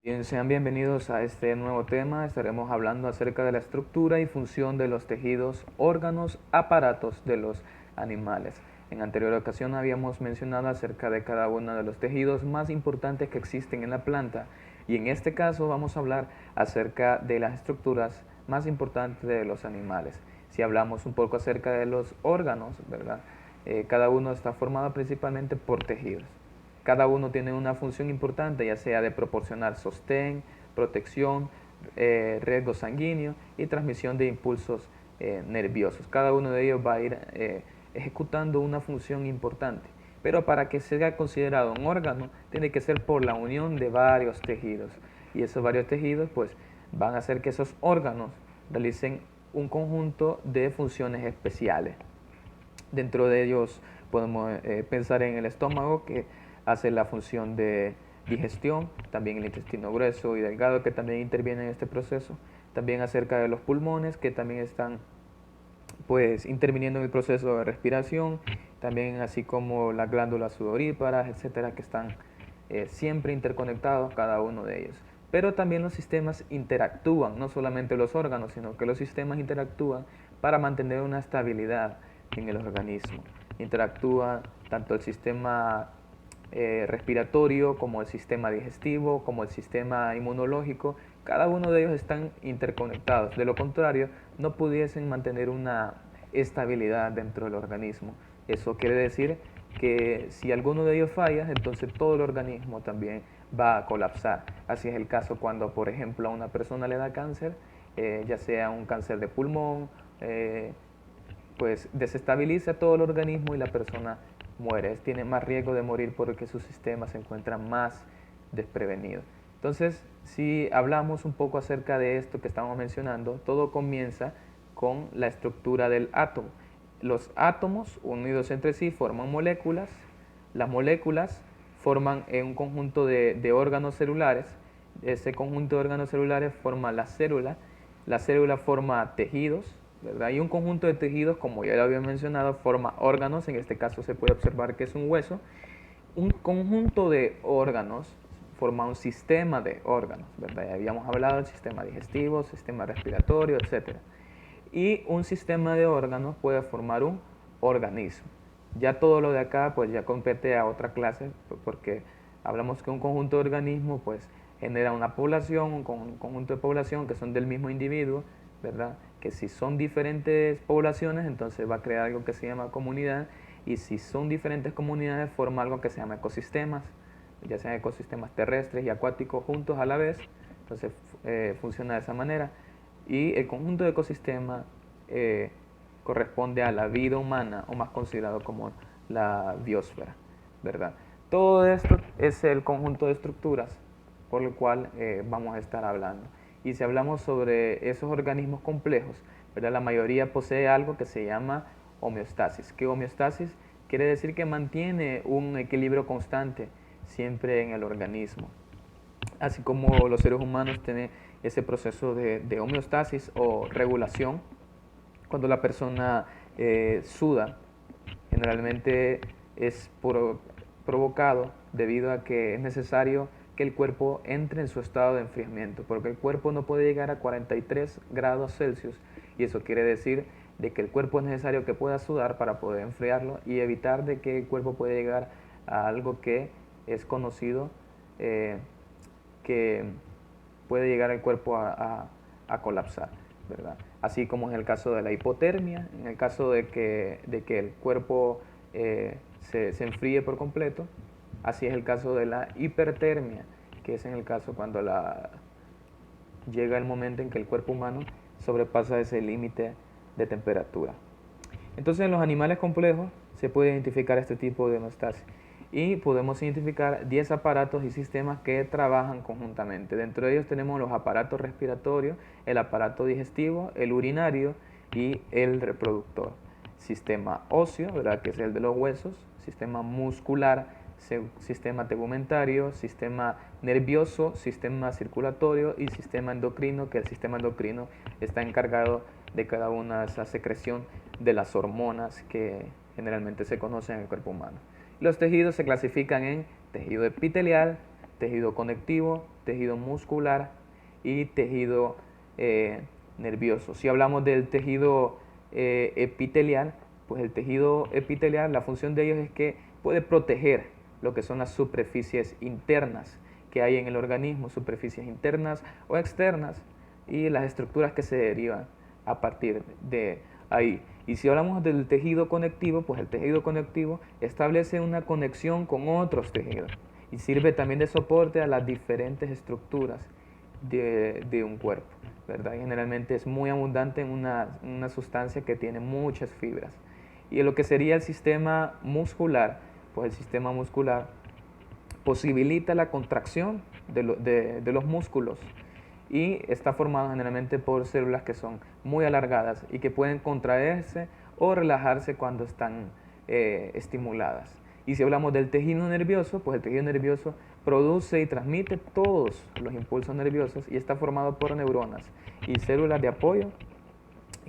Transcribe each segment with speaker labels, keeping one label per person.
Speaker 1: Bien, sean bienvenidos a este nuevo tema. Estaremos hablando acerca de la estructura y función de los tejidos, órganos, aparatos de los animales. En anterior ocasión habíamos mencionado acerca de cada uno de los tejidos más importantes que existen en la planta y en este caso vamos a hablar acerca de las estructuras más importantes de los animales. Si hablamos un poco acerca de los órganos, ¿verdad? Cada uno está formado principalmente por tejidos. Cada uno tiene una función importante, ya sea de proporcionar sostén, protección, riesgo sanguíneo y transmisión de impulsos nerviosos. Cada uno de ellos va a ir ejecutando una función importante. Pero para que sea considerado un órgano, tiene que ser por la unión de varios tejidos. Y esos varios tejidos pues van a hacer que esos órganos realicen un conjunto de funciones especiales. Dentro de ellos podemos pensar en el estómago, que hace la función de digestión, también el intestino grueso y delgado, que también interviene en este proceso, también acerca de los pulmones, que también están pues interviniendo en el proceso de respiración, también así como las glándulas sudoríparas, etcétera, que están siempre interconectados cada uno de ellos. Pero también los sistemas interactúan, no solamente los órganos, sino que los sistemas interactúan para mantener una estabilidad en el organismo. Interactúa tanto el sistema respiratorio como el sistema digestivo, como el sistema inmunológico. Cada uno de ellos están interconectados. De lo contrario, no pudiesen mantener una estabilidad dentro del organismo. Eso quiere decir que si alguno de ellos falla, entonces todo el organismo también va a colapsar. Así es el caso cuando, por ejemplo, a una persona le da cáncer, ya sea un cáncer de pulmón, pues desestabiliza todo el organismo y la persona muere. Tiene más riesgo de morir porque su sistema se encuentra más desprevenido. Entonces, si hablamos un poco acerca de esto que estamos mencionando, todo comienza con la estructura del átomo. Los átomos unidos entre sí forman moléculas. Las moléculas forman un conjunto de órganos celulares. Ese conjunto de órganos celulares forma la célula. La célula forma tejidos, ¿verdad? Y un conjunto de tejidos, como ya lo había mencionado, forma órganos. En este caso se puede observar que es un hueso. Un conjunto de órganos forma un sistema de órganos, ¿verdad? Ya habíamos hablado del sistema digestivo, sistema respiratorio, etc. Y un sistema de órganos puede formar un organismo. Ya todo lo de acá pues ya compete a otra clase, porque hablamos que un conjunto de organismos pues genera una población, un conjunto de población que son del mismo individuo, ¿verdad? Que si son diferentes poblaciones, entonces va a crear algo que se llama comunidad, y si son diferentes comunidades, forma algo que se llama ecosistemas, ya sean ecosistemas terrestres y acuáticos juntos a la vez. Entonces funciona de esa manera. Y el conjunto de ecosistemas corresponde a la vida humana, o más considerado como la biosfera, ¿verdad? Todo esto es el conjunto de estructuras por el cual vamos a estar hablando. Y si hablamos sobre esos organismos complejos, ¿verdad? La mayoría posee algo que se llama homeostasis. ¿Qué homeostasis? Quiere decir que mantiene un equilibrio constante siempre en el organismo. Así como los seres humanos tienen ese proceso de homeostasis o regulación, cuando la persona suda, generalmente es provocado debido a que es necesario que el cuerpo entre en su estado de enfriamiento, porque el cuerpo no puede llegar a 43 grados Celsius, y eso quiere decir de que el cuerpo es necesario que pueda sudar para poder enfriarlo y evitar de que el cuerpo pueda llegar a algo que es conocido, que puede llegar el cuerpo a colapsar, ¿verdad? Así como en el caso de la hipotermia, en el caso de que el cuerpo se enfríe por completo. Así es el caso de la hipertermia, que es en el caso cuando llega el momento en que el cuerpo humano sobrepasa ese límite de temperatura. Entonces en los animales complejos se puede identificar este tipo de homeostasis y podemos identificar 10 aparatos y sistemas que trabajan conjuntamente. Dentro de ellos tenemos los aparatos respiratorios, el aparato digestivo, el urinario y el reproductor. Sistema óseo, ¿verdad? Que es el de los huesos, sistema muscular, sistema tegumentario, sistema nervioso, sistema circulatorio y sistema endocrino, que el sistema endocrino está encargado de cada una de esas secreción de las hormonas que generalmente se conocen en el cuerpo humano. Los tejidos se clasifican en tejido epitelial, tejido conectivo, tejido muscular y tejido nervioso. Si hablamos del tejido epitelial, pues el tejido epitelial, la función de ellos es que puede proteger lo que son las superficies internas que hay en el organismo, superficies internas o externas, y las estructuras que se derivan a partir de ahí. Y si hablamos del tejido conectivo, pues el tejido conectivo establece una conexión con otros tejidos y sirve también de soporte a las diferentes estructuras de un cuerpo, ¿verdad? Y generalmente es muy abundante en una sustancia que tiene muchas fibras. Y en lo que sería el sistema muscular, pues el sistema muscular posibilita la contracción de los músculos y está formado generalmente por células que son muy alargadas y que pueden contraerse o relajarse cuando están estimuladas. Y si hablamos del tejido nervioso, pues el tejido nervioso produce y transmite todos los impulsos nerviosos y está formado por neuronas y células de apoyo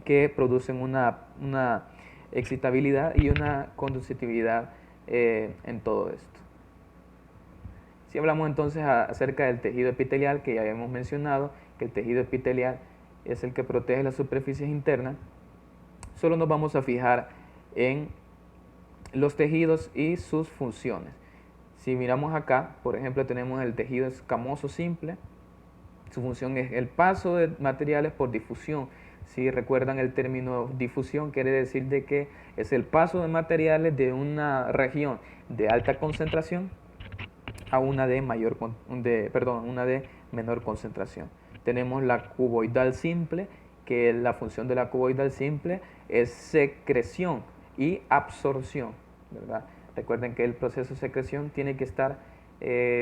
Speaker 1: que producen una excitabilidad y una conductividad en todo esto. Si hablamos entonces acerca del tejido epitelial, que ya habíamos mencionado, que el tejido epitelial es el que protege las superficies internas, solo nos vamos a fijar en los tejidos y sus funciones. Si miramos acá, por ejemplo, tenemos el tejido escamoso simple. Su función es el paso de materiales por difusión. Si recuerdan el término difusión, quiere decir de que es el paso de materiales de una región de alta concentración a una de menor concentración. Tenemos la cuboidal simple, que la función de la cuboidal simple es secreción y absorción, ¿verdad? Recuerden que el proceso de secreción tiene que estar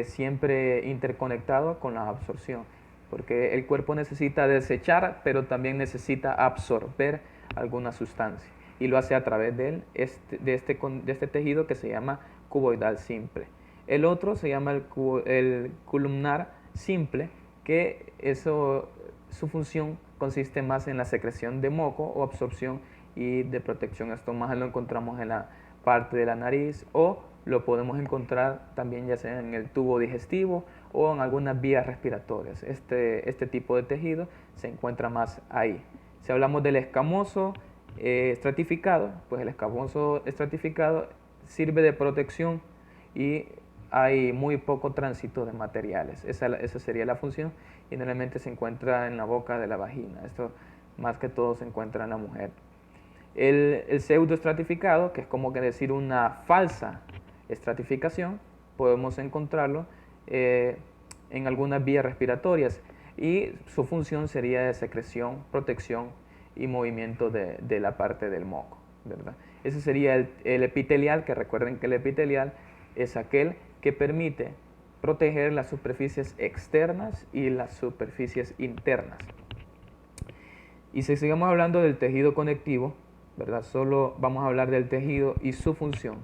Speaker 1: siempre interconectado con la absorción, porque el cuerpo necesita desechar, pero también necesita absorber alguna sustancia, y lo hace a través de este tejido que se llama cuboidal simple. El otro se llama el columnar simple, que su función consiste más en la secreción de moco o absorción y de protección. Esto más lo encontramos en la parte de la nariz, o lo podemos encontrar también ya sea en el tubo digestivo o en algunas vías respiratorias. Este tipo de tejido se encuentra más ahí. Si hablamos del escamoso estratificado, pues el escamoso estratificado sirve de protección y hay muy poco tránsito de materiales. Esa sería la función, y generalmente se encuentra en la boca de la vagina. Esto más que todo se encuentra en la mujer. El pseudoestratificado, que es como que decir una falsa estratificación, podemos encontrarlo en algunas vías respiratorias, y su función sería de secreción, protección y movimiento de la parte del moco, ¿verdad? Ese sería el epitelial, que recuerden que el epitelial es aquel que permite proteger las superficies externas y las superficies internas. Y si seguimos hablando del tejido conectivo, ¿verdad? Solo vamos a hablar del tejido y su función.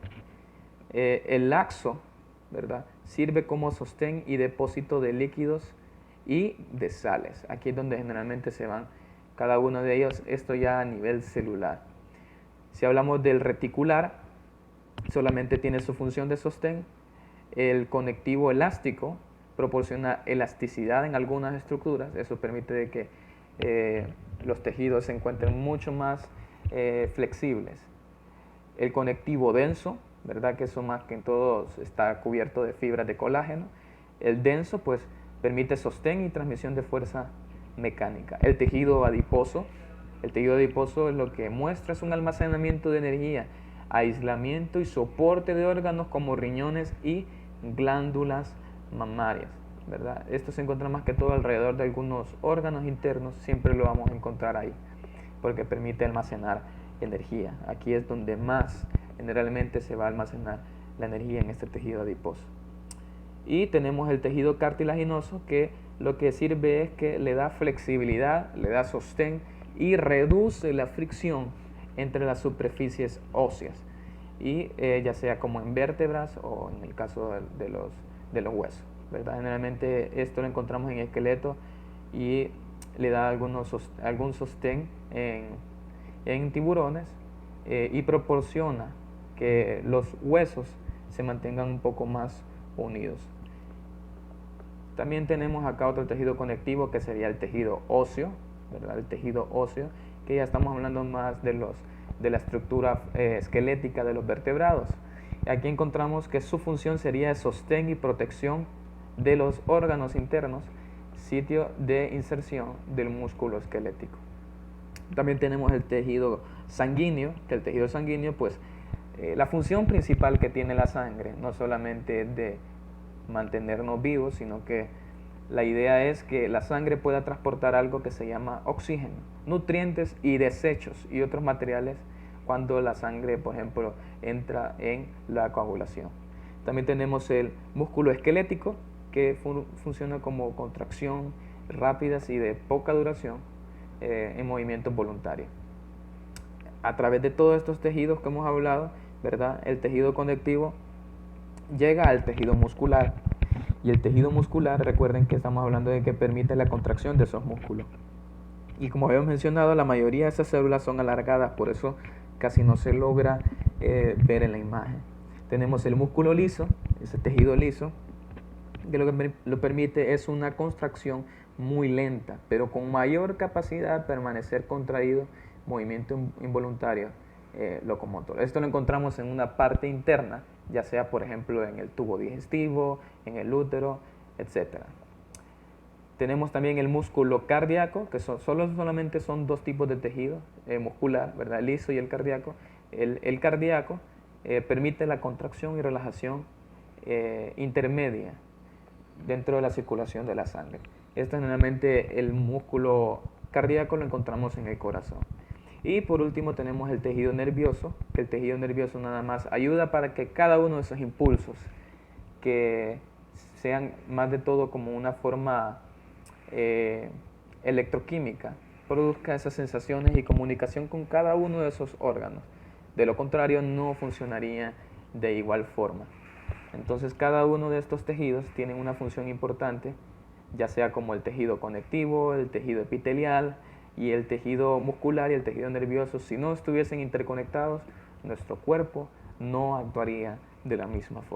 Speaker 1: El laxo, ¿verdad?, sirve como sostén y depósito de líquidos y de sales. Aquí es donde generalmente se van cada uno de ellos, esto ya a nivel celular. Si hablamos del reticular, solamente tiene su función de sostén. El conectivo elástico proporciona elasticidad en algunas estructuras. Eso permite de que los tejidos se encuentren mucho más flexibles. El conectivo denso, ¿verdad?, que eso más que en todo está cubierto de fibras de colágeno. El denso pues permite sostén y transmisión de fuerza mecánica. El tejido adiposo es lo que muestra es un almacenamiento de energía, aislamiento y soporte de órganos como riñones y glándulas mamarias, ¿verdad? Esto se encuentra más que todo alrededor de algunos órganos internos, siempre lo vamos a encontrar ahí, porque permite almacenar energía. Aquí es donde más generalmente se va a almacenar la energía, en este tejido adiposo. Y tenemos el tejido cartilaginoso, que lo que sirve es que le da flexibilidad, le da sostén y reduce la fricción entre las superficies óseas, y ya sea como en vértebras o en el caso de los huesos, ¿verdad? Generalmente esto lo encontramos en el esqueleto y le da algún sostén en tiburones y proporciona que los huesos se mantengan un poco más unidos. También tenemos acá otro tejido conectivo que sería el tejido óseo, ¿verdad? El tejido óseo, que ya estamos hablando más de la estructura esquelética de los vertebrados. Aquí encontramos que su función sería sostén y protección de los órganos internos, sitio de inserción del músculo esquelético. También tenemos el tejido sanguíneo, que el tejido sanguíneo, pues, la función principal que tiene la sangre no solamente es de mantenernos vivos, sino que la idea es que la sangre pueda transportar algo que se llama oxígeno, nutrientes y desechos y otros materiales cuando la sangre, por ejemplo, entra en la coagulación. También tenemos el músculo esquelético, que funciona como contracción rápidas y de poca duración en movimientos voluntarios. A través de todos estos tejidos que hemos hablado, ¿verdad? El tejido conectivo llega al tejido muscular. Y el tejido muscular, recuerden que estamos hablando de que permite la contracción de esos músculos. Y como habíamos mencionado, la mayoría de esas células son alargadas, por eso casi no se logra ver en la imagen. Tenemos el músculo liso, ese tejido liso, que lo que lo permite es una contracción muy lenta, pero con mayor capacidad de permanecer contraído, movimiento involuntario locomotor. Esto lo encontramos en una parte interna, ya sea por ejemplo en el tubo digestivo, en el útero, etc. Tenemos también el músculo cardíaco, que solamente son dos tipos de tejido muscular, ¿verdad? El liso y el cardíaco. El cardíaco permite la contracción y relajación intermedia dentro de la circulación de la sangre. Esto generalmente el músculo cardíaco lo encontramos en el corazón. Y por último tenemos el tejido nervioso, que el tejido nervioso nada más ayuda para que cada uno de esos impulsos, que sean más de todo como una forma electroquímica, produzca esas sensaciones y comunicación con cada uno de esos órganos. De lo contrario no funcionaría de igual forma. Entonces cada uno de estos tejidos tiene una función importante, ya sea como el tejido conectivo, el tejido epitelial y el tejido muscular y el tejido nervioso. Si no estuviesen interconectados, nuestro cuerpo no actuaría de la misma forma.